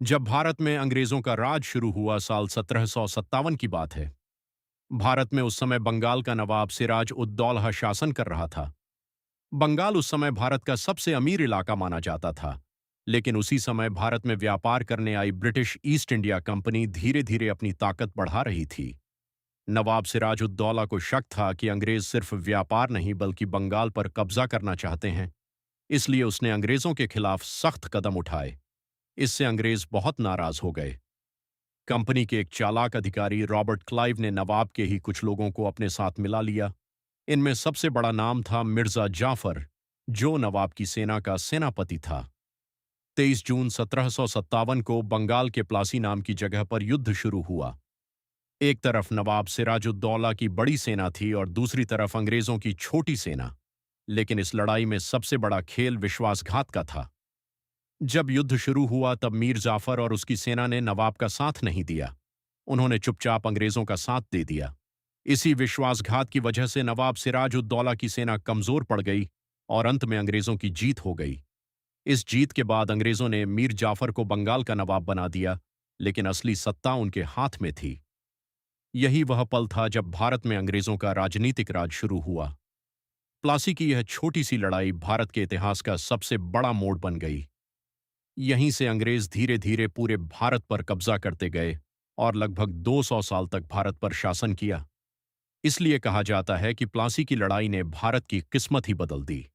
जब भारत में अंग्रेजों का राज शुरू हुआ साल 1757 की बात है। भारत में उस समय बंगाल का नवाब सिराज उद दौलह शासन कर रहा था। बंगाल उस समय भारत का सबसे अमीर इलाका माना जाता था। लेकिन उसी समय भारत में व्यापार करने आई ब्रिटिश ईस्ट इंडिया कंपनी धीरे धीरे अपनी ताकत बढ़ा रही थी। नवाब सिराज उद दौला को शक था कि अंग्रेज सिर्फ व्यापार नहीं बल्कि बंगाल पर कब्जा करना चाहते हैं। इसलिए उसने अंग्रेजों के खिलाफ सख्त कदम उठाए। इससे अंग्रेज बहुत नाराज हो गए। कंपनी के एक चालाक अधिकारी रॉबर्ट क्लाइव ने नवाब के ही कुछ लोगों को अपने साथ मिला लिया। इनमें सबसे बड़ा नाम था मिर्जा जाफर, जो नवाब की सेना का सेनापति था। 23 जून 1757 को बंगाल के प्लासी नाम की जगह पर युद्ध शुरू हुआ। एक तरफ नवाब सिराजुद्दौला की बड़ी सेना थी और दूसरी तरफ अंग्रेजों की छोटी सेना। लेकिन इस लड़ाई में सबसे बड़ा खेल विश्वासघात का था। जब युद्ध शुरू हुआ तब मीर जाफर और उसकी सेना ने नवाब का साथ नहीं दिया। उन्होंने चुपचाप अंग्रेजों का साथ दे दिया। इसी विश्वासघात की वजह से नवाब सिराज उद दौला की सेना कमजोर पड़ गई और अंत में अंग्रेजों की जीत हो गई। इस जीत के बाद अंग्रेजों ने मीर जाफर को बंगाल का नवाब बना दिया, लेकिन असली सत्ता उनके हाथ में थी। यही वह पल था जब भारत में अंग्रेजों का राजनीतिक राज शुरू हुआ। प्लासी की यह छोटी सी लड़ाई भारत के इतिहास का सबसे बड़ा मोड़ बन गई। यहीं से अंग्रेज धीरे धीरे पूरे भारत पर कब्जा करते गए और लगभग 200 साल तक भारत पर शासन किया। इसलिए कहा जाता है कि प्लासी की लड़ाई ने भारत की किस्मत ही बदल दी।